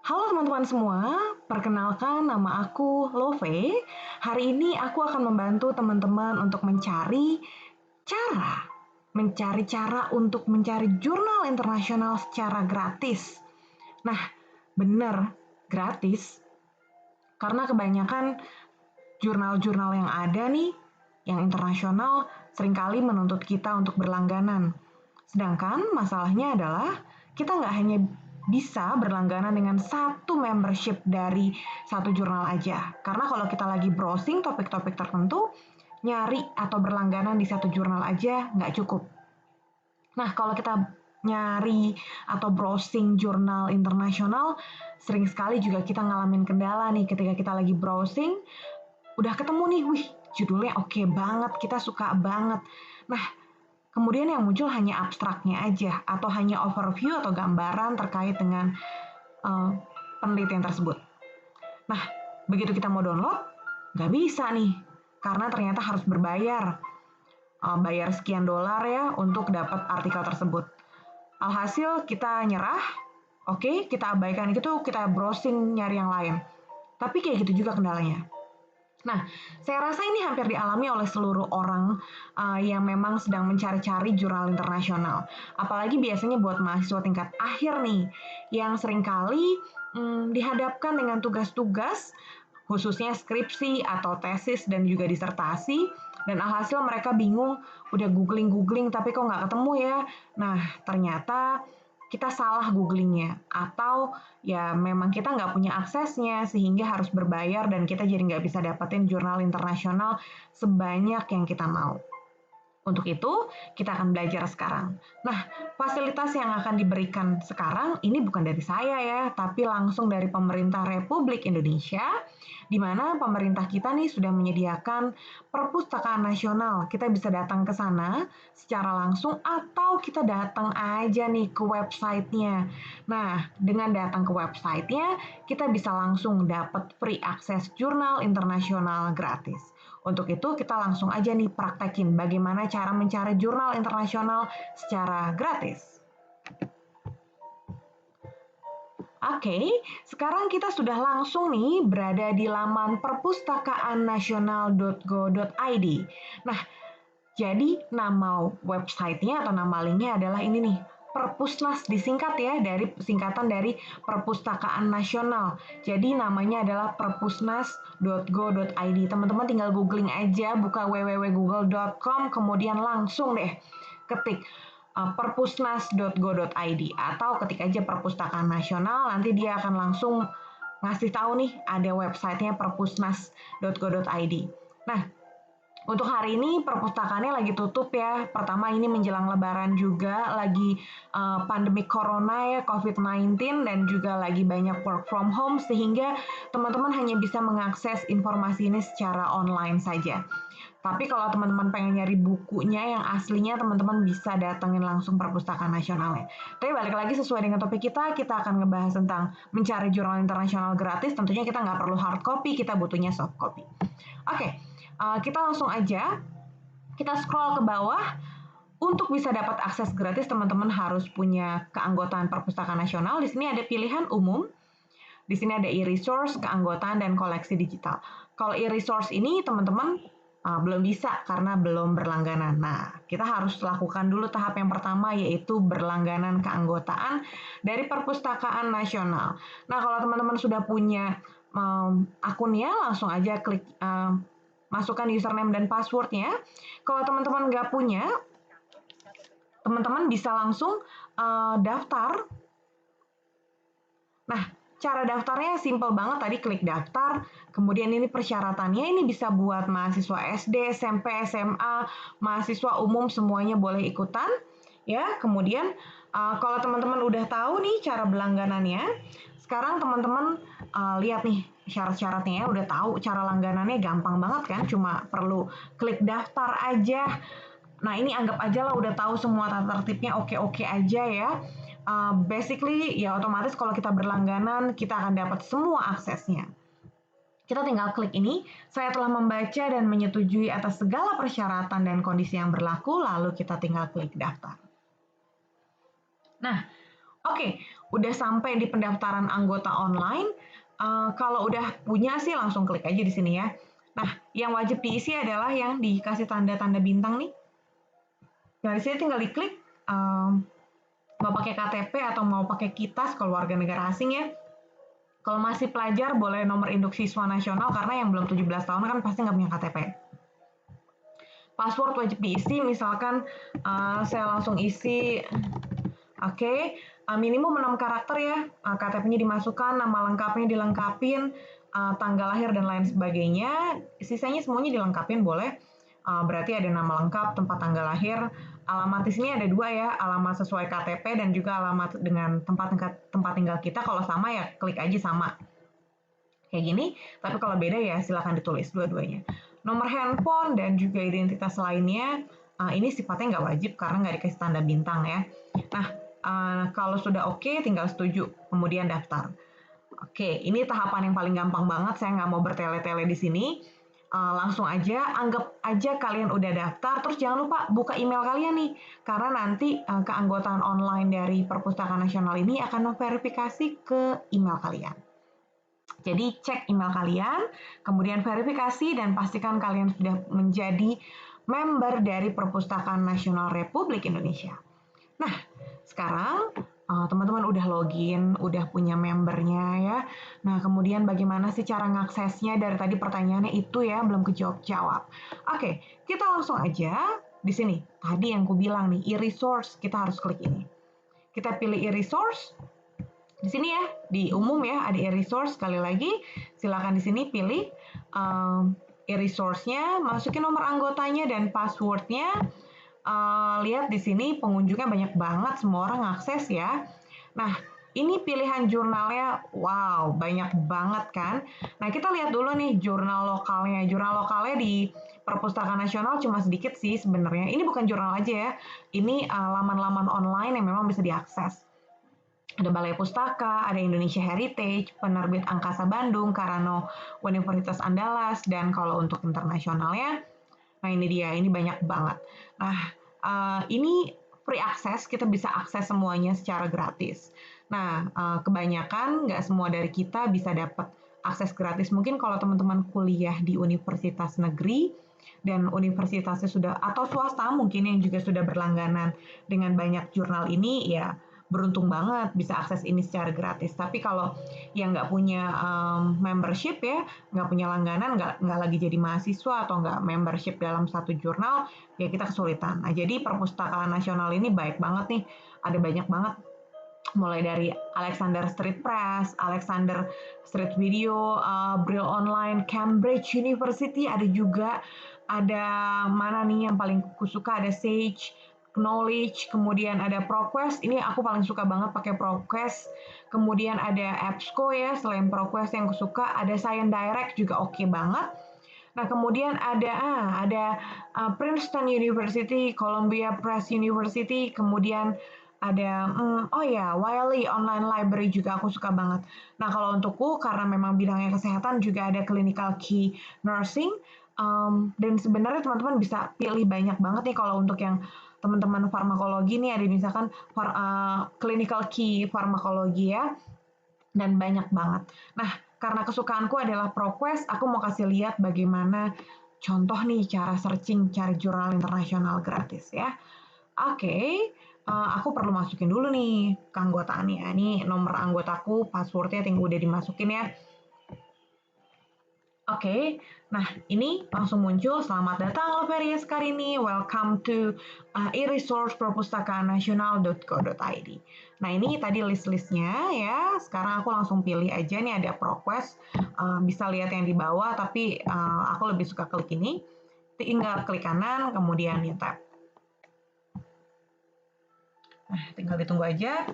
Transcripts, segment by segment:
Halo teman-teman semua, perkenalkan nama aku Love. Hari ini aku akan membantu teman-teman untuk mencari cara untuk mencari jurnal internasional secara gratis. Nah, bener, gratis. Karena kebanyakan jurnal-jurnal yang ada nih, yang internasional, seringkali menuntut kita untuk berlangganan. Sedangkan masalahnya adalah kita nggak hanya bisa berlangganan dengan satu membership dari satu jurnal aja. Karena kalau kita lagi browsing topik-topik tertentu, nyari atau berlangganan di satu jurnal aja nggak cukup. Nah, kalau kita nyari atau browsing jurnal internasional, sering sekali juga kita ngalamin kendala nih ketika kita lagi browsing, udah ketemu nih, wih judulnya oke banget, kita suka banget. Nah, kemudian yang muncul hanya abstraknya aja atau hanya overview atau gambaran terkait dengan penelitian tersebut. Nah, begitu kita mau download, nggak bisa nih, karena ternyata harus berbayar. Bayar sekian dolar ya untuk dapat artikel tersebut. Alhasil kita nyerah, oke, kita abaikan itu, kita browsing nyari yang lain. Tapi kayak gitu juga kendalanya. Nah, saya rasa ini hampir dialami oleh seluruh orang yang memang sedang mencari-cari jurnal internasional. Apalagi biasanya buat mahasiswa tingkat akhir nih, yang seringkali dihadapkan dengan tugas-tugas, khususnya skripsi atau tesis dan juga disertasi, dan alhasil mereka bingung, udah googling-googling tapi kok nggak ketemu ya. Nah, ternyata kita salah googlingnya atau ya memang kita nggak punya aksesnya sehingga harus berbayar dan kita jadi nggak bisa dapetin jurnal internasional sebanyak yang kita mau. Untuk itu, kita akan belajar sekarang. Nah, fasilitas yang akan diberikan sekarang ini bukan dari saya ya, tapi langsung dari pemerintah Republik Indonesia, di mana pemerintah kita nih sudah menyediakan perpustakaan nasional. Kita bisa datang ke sana secara langsung atau kita datang aja nih ke websitenya. Nah, dengan datang ke websitenya, kita bisa langsung dapat free akses jurnal internasional gratis. Untuk itu kita langsung aja nih praktekin bagaimana cara mencari jurnal internasional secara gratis. Oke, sekarang kita sudah langsung nih berada di laman perpustakaannasional.go.id. Nah, jadi nama websitenya atau nama linknya adalah ini nih, Perpusnas disingkat ya, dari singkatan dari Perpustakaan Nasional. Jadi namanya adalah perpusnas.go.id. Teman-teman tinggal googling aja, buka www.google.com, kemudian langsung deh ketik perpusnas.go.id atau ketik aja Perpustakaan Nasional, nanti dia akan langsung ngasih tahu nih ada websitenya perpusnas.go.id. Nah, untuk hari ini perpustakaannya lagi tutup ya. Pertama ini menjelang lebaran juga, lagi pandemi corona ya, COVID-19, dan juga lagi banyak work from home sehingga teman-teman hanya bisa mengakses informasi ini secara online saja. Tapi kalau teman-teman pengen nyari bukunya yang aslinya, teman-teman bisa datengin langsung Perpustakaan Nasionalnya. Tapi balik lagi sesuai dengan topik kita akan ngebahas tentang mencari jurnal internasional gratis. Tentunya kita nggak perlu hard copy, kita butuhnya soft copy. Oke. Kita langsung aja, kita scroll ke bawah. Untuk bisa dapat akses gratis, teman-teman harus punya keanggotaan Perpustakaan Nasional. Di sini ada pilihan umum, di sini ada e-resource, keanggotaan, dan koleksi digital. Kalau e-resource ini teman-teman belum bisa karena belum berlangganan. Nah, kita harus lakukan dulu tahap yang pertama, yaitu berlangganan keanggotaan dari Perpustakaan Nasional. Nah, kalau teman-teman sudah punya akunnya, langsung aja klik masukkan username dan passwordnya. Kalau teman-teman nggak punya, teman-teman bisa langsung daftar. Nah, cara daftarnya simple banget, tadi klik daftar, kemudian ini persyaratannya, ini bisa buat mahasiswa SD, SMP, SMA, mahasiswa umum, semuanya boleh ikutan. Ya, kemudian kalau teman-teman udah tahu nih cara berlangganannya, sekarang teman-teman lihat nih syarat-syaratnya ya, udah tahu cara langganannya, gampang banget kan, cuma perlu klik daftar aja. Nah, ini anggap aja lah udah tahu semua tata tertibnya, oke-oke aja ya. Basically ya otomatis kalau kita berlangganan kita akan dapat semua aksesnya. Kita tinggal klik ini, saya telah membaca dan menyetujui atas segala persyaratan dan kondisi yang berlaku, lalu kita tinggal klik daftar. Nah, Oke, udah sampai di pendaftaran anggota online. Kalau udah punya sih langsung klik aja di sini ya. Nah, yang wajib diisi adalah yang dikasih tanda-tanda bintang nih. Nah, di sini tinggal diklik mau pakai KTP atau mau pakai KITAS kalau warga negara asing ya. Kalau masih pelajar boleh nomor induk siswa nasional karena yang belum 17 tahun kan pasti nggak punya KTP. Password wajib diisi, misalkan saya langsung isi. Oke, minimum 6 karakter ya, KTP-nya dimasukkan, nama lengkapnya dilengkapin, tanggal lahir dan lain sebagainya, sisanya semuanya dilengkapin boleh. Berarti ada nama lengkap, tempat tanggal lahir, alamat di sini ada 2 ya, alamat sesuai KTP dan juga alamat dengan tempat tinggal kita. Kalau sama ya klik aja sama. Kayak gini, tapi kalau beda ya silakan ditulis dua-duanya. Nomor handphone dan juga identitas lainnya, ini sifatnya nggak wajib karena nggak dikasih tanda bintang ya. Nah, kalau sudah oke, tinggal setuju, kemudian daftar. Oke, ini tahapan yang paling gampang banget, saya nggak mau bertele-tele di sini. Langsung aja, anggap aja kalian udah daftar, terus jangan lupa buka email kalian nih, karena nanti keanggotaan online dari Perpustakaan Nasional ini akan memverifikasi ke email kalian. Jadi cek email kalian, kemudian verifikasi dan pastikan kalian sudah menjadi member dari Perpustakaan Nasional Republik Indonesia. Nah, sekarang teman-teman udah login, udah punya membernya ya. Nah, kemudian bagaimana sih cara ngaksesnya? Dari tadi pertanyaannya itu ya, belum kejawab-jawab. Oke, kita langsung aja di sini. Tadi yang aku bilang nih, e-resource, kita harus klik ini. Kita pilih e-resource. Di sini ya, di umum ya, ada e-resource. Sekali lagi, silakan di sini pilih e-resource-nya, masukin nomor anggotanya dan password-nya. Lihat di sini pengunjungnya banyak banget, semua orang akses ya. Nah, ini pilihan jurnalnya, wow, banyak banget kan. Nah, kita lihat dulu nih jurnal lokalnya. Jurnal lokalnya di Perpustakaan Nasional cuma sedikit sih sebenarnya. Ini bukan jurnal aja ya, ini laman-laman online yang memang bisa diakses. Ada Balai Pustaka, ada Indonesia Heritage, Penerbit Angkasa Bandung, Karano Universitas Andalas, dan kalau untuk internasionalnya, nah ini dia, ini banyak banget. Nah, ini free access, kita bisa akses semuanya secara gratis. Nah, kebanyakan nggak semua dari kita bisa dapat akses gratis. Mungkin kalau teman-teman kuliah di universitas negeri dan universitasnya sudah, atau swasta mungkin yang juga sudah berlangganan dengan banyak jurnal ini, ya beruntung banget bisa akses ini secara gratis. Tapi kalau yang nggak punya membership ya, nggak punya langganan, nggak lagi jadi mahasiswa atau nggak membership dalam satu jurnal, ya kita kesulitan. Nah, jadi Perpustakaan Nasional ini baik banget nih, ada banyak banget. Mulai dari Alexander Street Press, Alexander Street Video, Braille Online, Cambridge University, ada juga, ada mana nih yang paling kusuka, ada Sage, Knowledge, kemudian ada ProQuest, ini aku paling suka banget pakai ProQuest, kemudian ada EBSCO ya, selain ProQuest yang kusuka, ada Science Direct juga oke banget. Nah, kemudian ada Princeton University, Columbia Press University, kemudian ada Wiley Online Library juga aku suka banget. Nah, kalau untukku karena memang bidangnya kesehatan juga ada Clinical Key Nursing, dan sebenarnya teman-teman bisa pilih banyak banget nih kalau untuk yang teman-teman farmakologi nih ada misalkan Clinical Key Farmakologi ya, dan banyak banget. Nah, karena kesukaanku adalah ProQuest, aku mau kasih lihat bagaimana contoh nih cara searching, cari jurnal internasional gratis ya. Oke, aku perlu masukin dulu nih keanggotaannya. Ini nomor anggotaku, passwordnya tinggal udah dimasukin ya. Oke, nah ini langsung muncul, selamat datang Loveria Sekarini, welcome to e-resource perpustakaannasional.co.id. Nah ini tadi list-listnya ya, sekarang aku langsung pilih aja nih ada ProQuest, bisa lihat yang di bawah tapi aku lebih suka klik ini, tinggal klik kanan kemudian new tab. Nah tinggal ditunggu aja.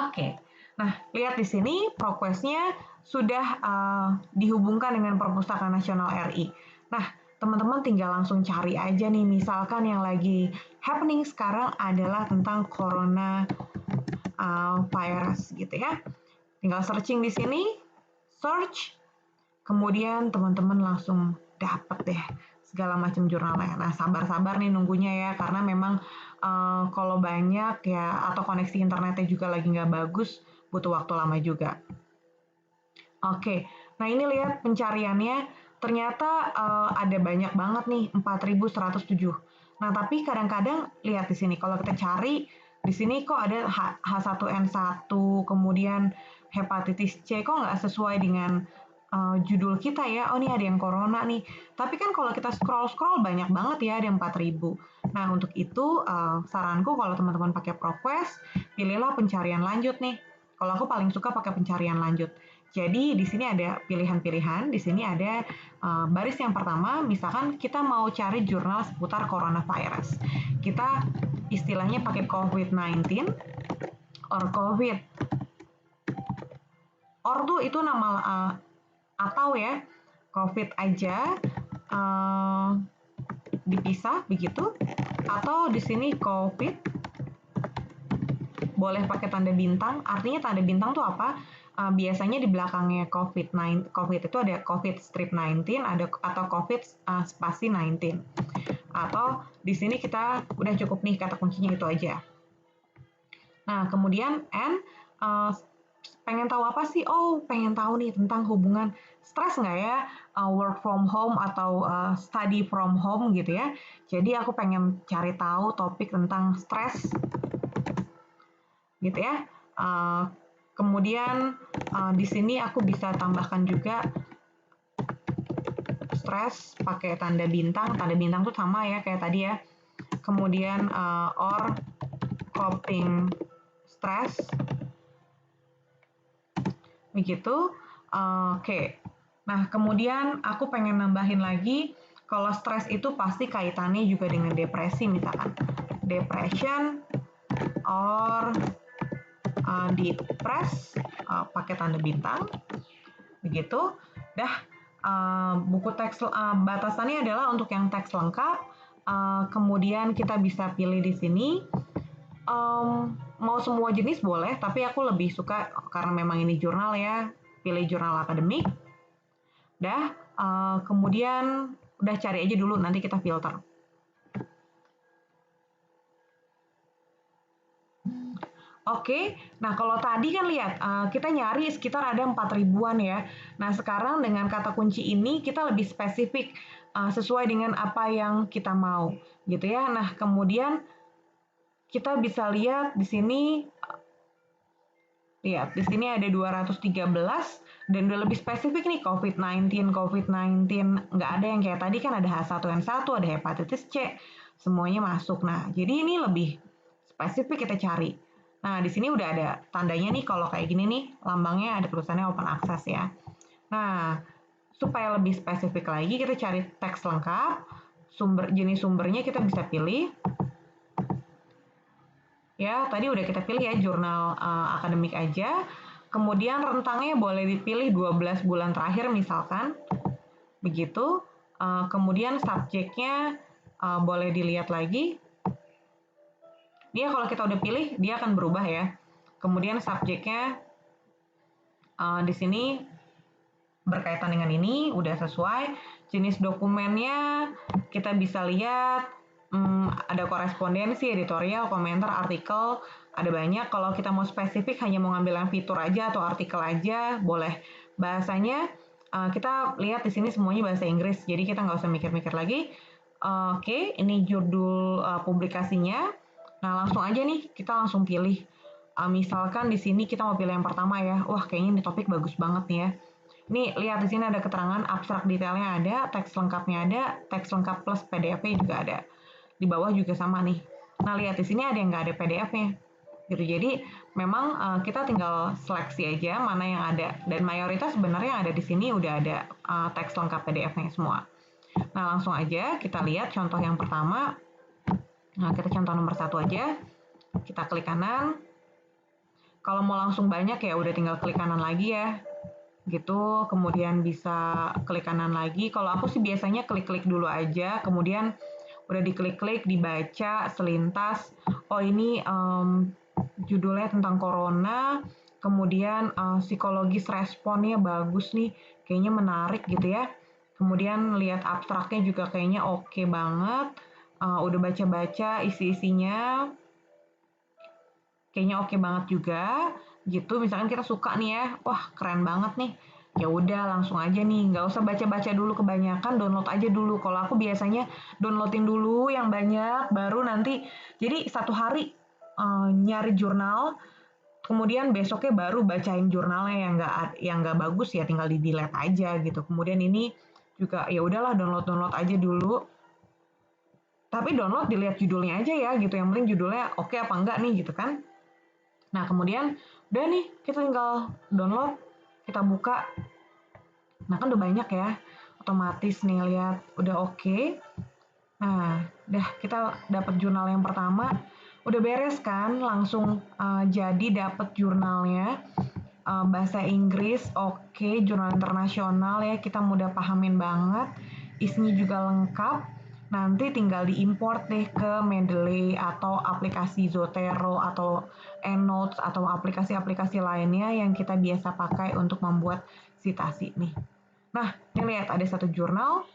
Oke, nah lihat di sini ProQuest-nya sudah dihubungkan dengan Perpustakaan Nasional RI. Nah, teman-teman tinggal langsung cari aja nih, misalkan yang lagi happening sekarang adalah tentang corona virus gitu ya. Tinggal searching di sini, search, kemudian teman-teman langsung dapat deh segala macam jurnalnya. Nah, sabar-sabar nih nunggunya ya, karena memang kalau banyak ya, atau koneksi internetnya juga lagi nggak bagus, butuh waktu lama juga. Oke, nah ini lihat pencariannya, ternyata ada banyak banget nih, 4.107. Nah, tapi kadang-kadang lihat di sini, kalau kita cari, di sini kok ada H1N1, kemudian hepatitis C, kok nggak sesuai dengan judul kita ya, oh ini ada yang corona nih. Tapi kan kalau kita scroll-scroll banyak banget ya, ada 4.000. Nah, untuk itu saranku kalau teman-teman pakai ProQuest, pilihlah pencarian lanjut nih. Kalau aku paling suka pakai pencarian lanjut. Jadi di sini ada pilihan-pilihan, di sini ada baris yang pertama, misalkan kita mau cari jurnal seputar coronavirus. Kita istilahnya pakai COVID-19 or COVID. Or tuh itu nama atau ya, COVID aja dipisah begitu, atau di sini COVID boleh pakai tanda bintang. Artinya tanda bintang tuh apa? Biasanya di belakangnya COVID itu ada COVID strip 19 atau COVID spasi 19. Atau di sini kita udah cukup nih kata kuncinya itu aja. Nah, kemudian N pengen tahu apa sih? Oh, pengen tahu nih tentang hubungan stres nggak ya, work from home atau study from home gitu ya. Jadi aku pengen cari tahu topik tentang stres gitu ya. Kemudian di sini aku bisa tambahkan juga stres pakai tanda bintang. Tanda bintang tuh sama ya kayak tadi ya. Kemudian or coping stress begitu. Oke. Nah, kemudian aku pengen nambahin lagi kalau stres itu pasti kaitannya juga dengan depresi, misalkan depression or depress pakai tanda bintang begitu. Dah, buku teks batasannya adalah untuk yang teks lengkap. Kemudian kita bisa pilih di sini mau semua jenis boleh, tapi aku lebih suka karena memang ini jurnal ya, pilih jurnal akademik. Dah, kemudian udah cari aja dulu, nanti kita filter. Oke, nah kalau tadi kan lihat kita nyari sekitar ada 4.000-an ya. Nah sekarang dengan kata kunci ini kita lebih spesifik sesuai dengan apa yang kita mau gitu ya. Nah kemudian kita bisa lihat di sini, lihat di sini ada 213 dan udah lebih spesifik nih COVID-19 nggak ada yang kayak tadi kan ada H1N1, ada hepatitis C, semuanya masuk. Nah jadi ini lebih spesifik kita cari. Nah, di sini udah ada tandanya nih kalau kayak gini nih, lambangnya ada tulisannya open access ya. Nah, supaya lebih spesifik lagi kita cari teks lengkap, jenis sumbernya kita bisa pilih. Ya, tadi udah kita pilih ya jurnal akademik aja. Kemudian rentangnya boleh dipilih 12 bulan terakhir misalkan. Begitu. Kemudian subjeknya boleh dilihat lagi. Dia kalau kita udah pilih, dia akan berubah ya. Kemudian subjeknya di sini berkaitan dengan ini, udah sesuai. Jenis dokumennya kita bisa lihat ada korespondensi, editorial, komentar, artikel, ada banyak. Kalau kita mau spesifik hanya mau ngambil yang fitur aja atau artikel aja, boleh. Bahasanya kita lihat di sini semuanya bahasa Inggris, jadi kita nggak usah mikir-mikir lagi. Oke, ini judul publikasinya. Nah, langsung aja nih, kita langsung pilih. Misalkan di sini kita mau pilih yang pertama ya. Wah, kayaknya ini topik bagus banget nih ya. Nih, lihat di sini ada keterangan abstrak detailnya ada, teks lengkapnya ada, teks lengkap plus PDF-nya juga ada. Di bawah juga sama nih. Nah, lihat di sini ada yang nggak ada PDF-nya. Gitu. Jadi, memang kita tinggal seleksi aja mana yang ada. Dan mayoritas sebenarnya yang ada di sini udah ada teks lengkap PDF-nya semua. Nah, langsung aja kita lihat contoh yang pertama. Nah, kita contoh nomor 1 aja. Kita klik kanan. Kalau mau langsung banyak ya udah tinggal klik kanan lagi ya. Gitu, kemudian bisa klik kanan lagi. Kalau aku sih biasanya klik-klik dulu aja, kemudian udah diklik-klik, dibaca selintas. Oh ini judulnya tentang corona, kemudian psikologis responnya bagus nih, kayaknya menarik gitu ya. Kemudian lihat abstraknya juga kayaknya oke banget. Udah baca-baca isi-isinya, kayaknya oke banget juga gitu. Misalkan kita suka nih ya, wah keren banget nih, ya udah langsung aja nih, nggak usah baca-baca dulu kebanyakan, download aja dulu. Kalau aku biasanya downloadin dulu yang banyak, baru nanti jadi satu hari nyari jurnal, kemudian besoknya baru bacain jurnalnya yang nggak bagus ya tinggal di delete aja gitu. Kemudian ini juga ya udahlah download aja dulu, tapi download dilihat judulnya aja ya gitu, yang penting judulnya oke apa enggak nih gitu kan. Nah, kemudian udah nih kita tinggal download, kita buka. Nah, kan udah banyak ya. Otomatis nih lihat udah oke. Nah, udah kita dapat jurnal yang pertama. Udah beres kan? Langsung jadi dapat jurnalnya. Bahasa Inggris, oke, jurnal internasional ya, kita mudah pahamin banget. Isinya juga lengkap. Nanti tinggal diimport deh ke Mendeley atau aplikasi Zotero atau EndNotes atau aplikasi-aplikasi lainnya yang kita biasa pakai untuk membuat citasi nih. Nah, ini lihat ada satu jurnal,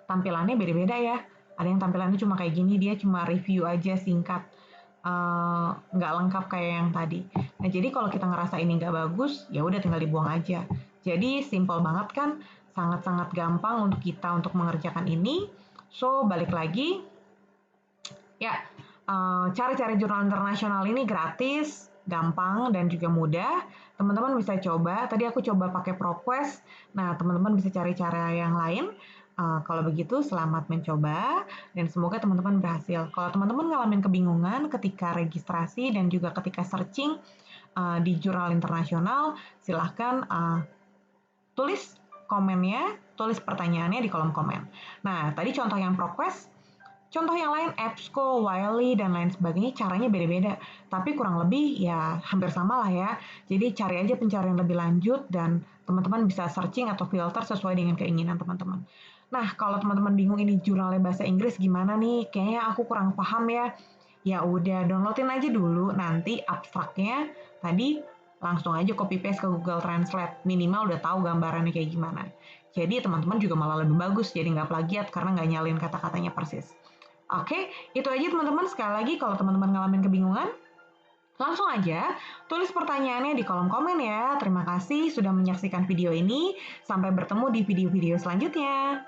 tampilannya beda-beda ya. Ada yang tampilannya cuma kayak gini, dia cuma review aja singkat, nggak lengkap kayak yang tadi. Nah, jadi kalau kita ngerasa ini nggak bagus, ya udah tinggal dibuang aja. Jadi simple banget kan, sangat-sangat gampang untuk kita untuk mengerjakan ini. So, balik lagi, ya cari-cari jurnal internasional ini gratis, gampang, dan juga mudah. Teman-teman bisa coba. Tadi aku coba pakai ProQuest. Nah, teman-teman bisa cari cara yang lain. Kalau begitu, selamat mencoba dan semoga teman-teman berhasil. Kalau teman-teman ngalamin kebingungan ketika registrasi dan juga ketika searching di jurnal internasional, silahkan tulis komennya, tulis pertanyaannya di kolom komen. Nah, tadi contoh yang ProQuest, contoh yang lain EBSCO, Wiley, dan lain sebagainya caranya beda-beda. Tapi kurang lebih ya hampir sama lah ya. Jadi cari aja pencarian lebih lanjut dan teman-teman bisa searching atau filter sesuai dengan keinginan teman-teman. Nah, kalau teman-teman bingung ini jurnalnya bahasa Inggris gimana nih? Kayaknya aku kurang paham ya. Ya udah downloadin aja dulu, nanti abstraknya tadi langsung aja copy paste ke Google Translate, minimal udah tahu gambarannya kayak gimana. Jadi teman-teman juga malah lebih bagus, jadi nggak plagiat karena nggak nyalin kata-katanya persis. Oke, itu aja teman-teman. Sekali lagi kalau teman-teman ngalamin kebingungan, langsung aja tulis pertanyaannya di kolom komen ya. Terima kasih sudah menyaksikan video ini. Sampai bertemu di video-video selanjutnya.